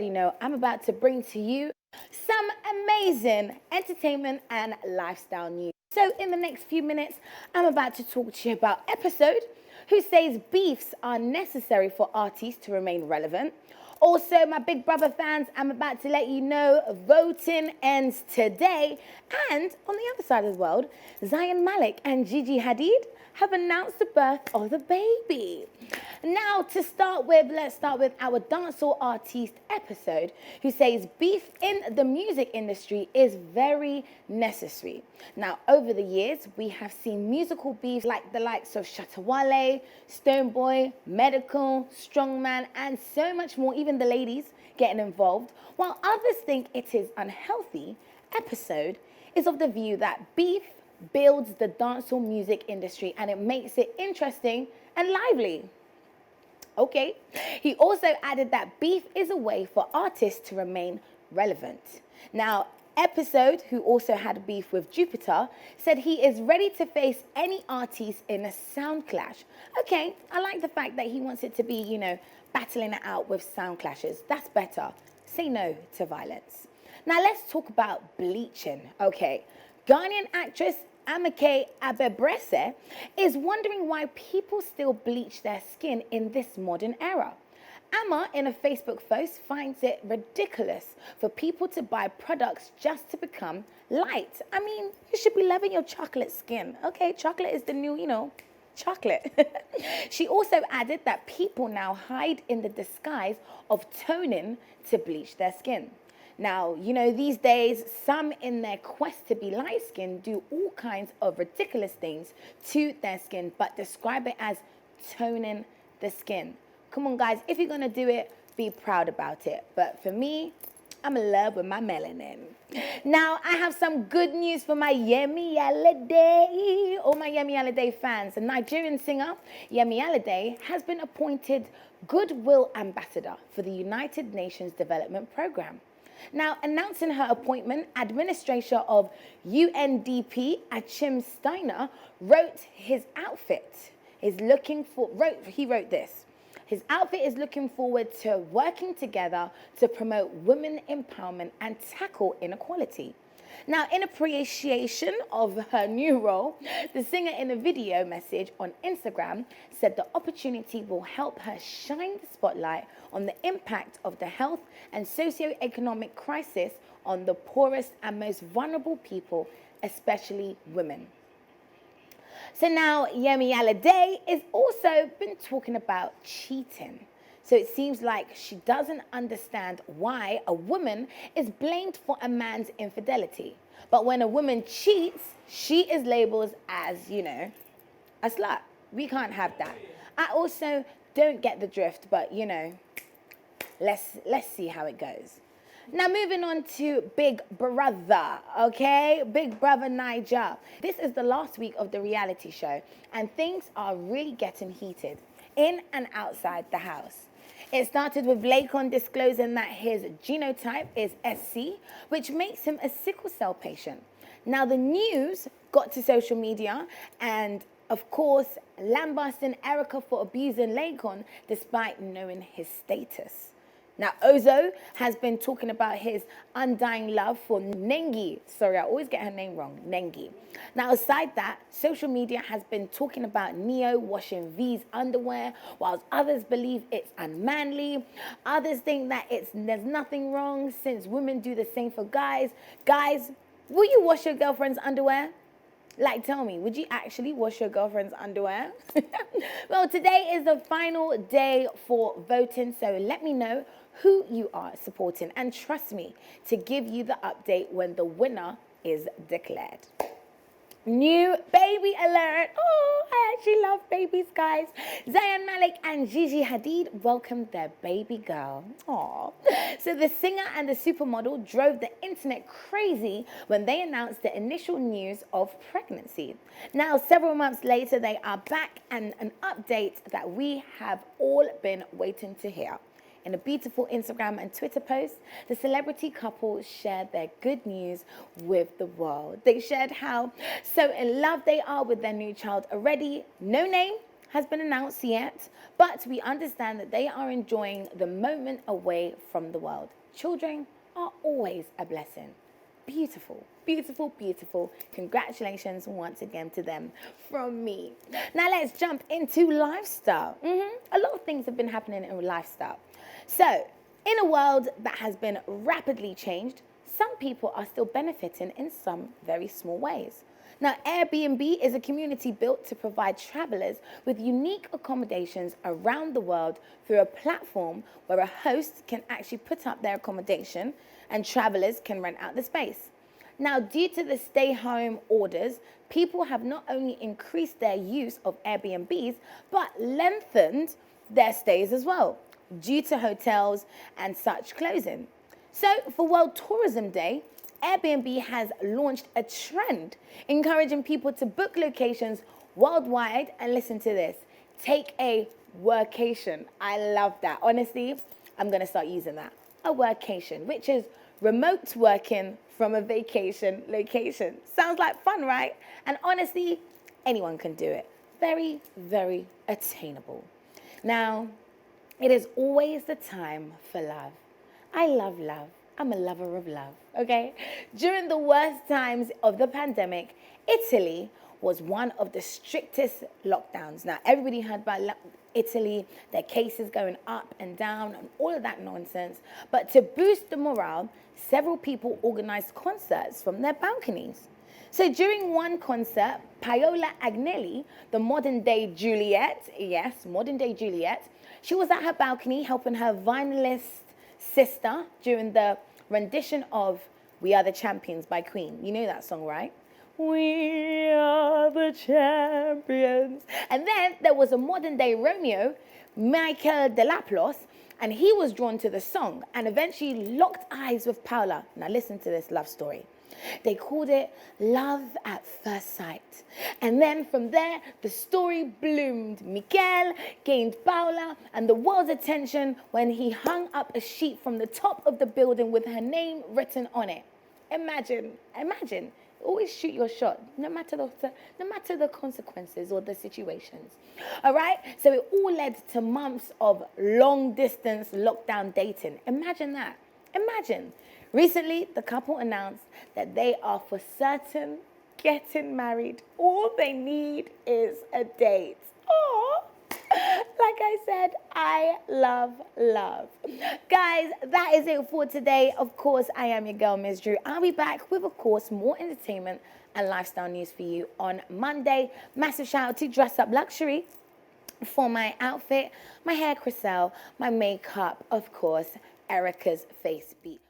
already know I'm about to bring to you some amazing entertainment and lifestyle news. So in the next few minutes, I'm about to talk to you about Episode, who says beefs are necessary for artists to remain relevant. Also, my Big Brother fans, I'm about to let you know voting ends today. And on the other side of the world, Zayn, Malik and Gigi Hadid have announced the birth of the baby. Now, to start with, let's start with our dancehall artist Episode, who says beef in the music industry is very necessary. Now, over the years, we have seen musical beef like the likes of Shatawale, Stoneboy, Medical, Strongman, and so much more, even the ladies getting involved. While others think it is unhealthy, Episode is of the view that beef builds the dancehall music industry and it makes it interesting and lively. Okay. He also added that beef is a way for artists to remain relevant. Now, Episode, who also had beef with Jupiter, said he is ready to face any artist in a sound clash. Okay, I like the fact that he wants it to be, battling it out with sound clashes. That's better. Say no to violence. Now, let's talk about bleaching. Okay, Ghanaian actress K Abarresse is wondering why people still bleach their skin in this modern era. Amma, in a Facebook post, finds it ridiculous for people to buy products just to become light. I mean, you should be loving your chocolate skin. Okay, chocolate is the new, chocolate. She also added that people now hide in the disguise of toning to bleach their skin. Now, these days, some in their quest to be light-skinned do all kinds of ridiculous things to their skin, but describe it as toning the skin. Come on, guys, if you're going to do it, be proud about it. But for me, I'm in love with my melanin. Now, I have some good news for my YMi Aliday, all my YMi Aliday fans. The Nigerian singer, YMi Aliday, has been appointed Goodwill Ambassador for the United Nations Development Programme. Now, announcing her appointment, Administrator of UNDP, Achim Steiner, wrote his outfit is looking for, he wrote this. His outfit is looking forward to working together to promote women empowerment and tackle inequality. Now, in appreciation of her new role, the singer in a video message on Instagram said the opportunity will help her shine the spotlight on the impact of the health and socio-economic crisis on the poorest and most vulnerable people, especially women. So now YMi Aliday is also been talking about cheating. So it seems like she doesn't understand why a woman is blamed for a man's infidelity. But when a woman cheats, she is labeled as, a slut. We can't have that. I also don't get the drift, but, let's see how it goes. Now, moving on to Big Brother, okay? Big Brother Naija. This is the last week of the reality show, and things are really getting heated in and outside the house. It started with Lakon disclosing that his genotype is SC, which makes him a sickle cell patient. Now, the news got to social media, and of course, lambasting Erica for abusing Lakon despite knowing his status. Now, Ozo has been talking about his undying love for Nengi. Sorry, I always get her name wrong, Nengi. Now, aside that, social media has been talking about Neo washing V's underwear, whilst others believe it's unmanly. Others think that there's nothing wrong since women do the same for guys. Guys, will you wash your girlfriend's underwear? Like, tell me, would you actually wash your girlfriend's underwear? Well, today is the final day for voting, so let me know who you are supporting. And trust me to give you the update when the winner is declared. New baby alert. Oh, I actually love babies, guys. Zayn, Malik and Gigi Hadid welcomed their baby girl. Aww. So the singer and the supermodel drove the internet crazy when they announced the initial news of pregnancy. Now, several months later, they are back, and an update that we have all been waiting to hear. In a beautiful Instagram and Twitter post, the celebrity couple shared their good news with the world. They shared how so in love they are with their new child already. No name, has been announced yet, but we understand that they are enjoying the moment away from the world. Children are always a blessing. Beautiful, beautiful, beautiful. Congratulations once again to them from me. Now let's jump into lifestyle. A lot of things have been happening in lifestyle. So, in a world that has been rapidly changed, some people are still benefiting in some very small ways. Now, Airbnb is a community built to provide travelers with unique accommodations around the world through a platform where a host can actually put up their accommodation and travelers can rent out the space. Now, due to the stay-home orders, people have not only increased their use of Airbnbs, but lengthened their stays as well, due to hotels and such closing. So, for World Tourism Day, Airbnb has launched a trend encouraging people to book locations worldwide and listen to this, take a workation. I love that. Honestly, I'm going to start using that. A workation, which is remote working from a vacation location. Sounds like fun, right? And honestly, anyone can do it. Very, very attainable. Now, it is always the time for love. I love love. I'm a lover of love, okay? During the worst times of the pandemic, Italy was one of the strictest lockdowns. Now, everybody heard about Italy, their cases going up and down and all of that nonsense. But to boost the morale, several people organized concerts from their balconies. So during one concert, Paola Agnelli, the modern-day Juliet, yes, modern-day Juliet, she was at her balcony helping her vinylist sister during the rendition of We Are the Champions by Queen. You know that song, right? We are the champions. And then there was a modern-day Romeo, Michael Delaplos, and he was drawn to the song and eventually locked eyes with Paola. Now listen to this love story. They called it Love at First Sight. And then from there, the story bloomed. Michael gained Paola and the world's attention when he hung up a sheet from the top of the building with her name written on it. Imagine. Always shoot your shot, no matter the consequences or the situations. All right? So it all led to months of long-distance lockdown dating. Imagine that. Imagine. Recently, the couple announced that they are for certain getting married. All they need is a date. Aww. Like I said, I love love. Guys, that is it for today. Of course, I am your girl, Ms. Drew. I'll be back with, of course, more entertainment and lifestyle news for you on Monday. Massive shout out to Dress Up Luxury for my outfit, my hair, Chriselle, my makeup, of course, Erica's Face Beat.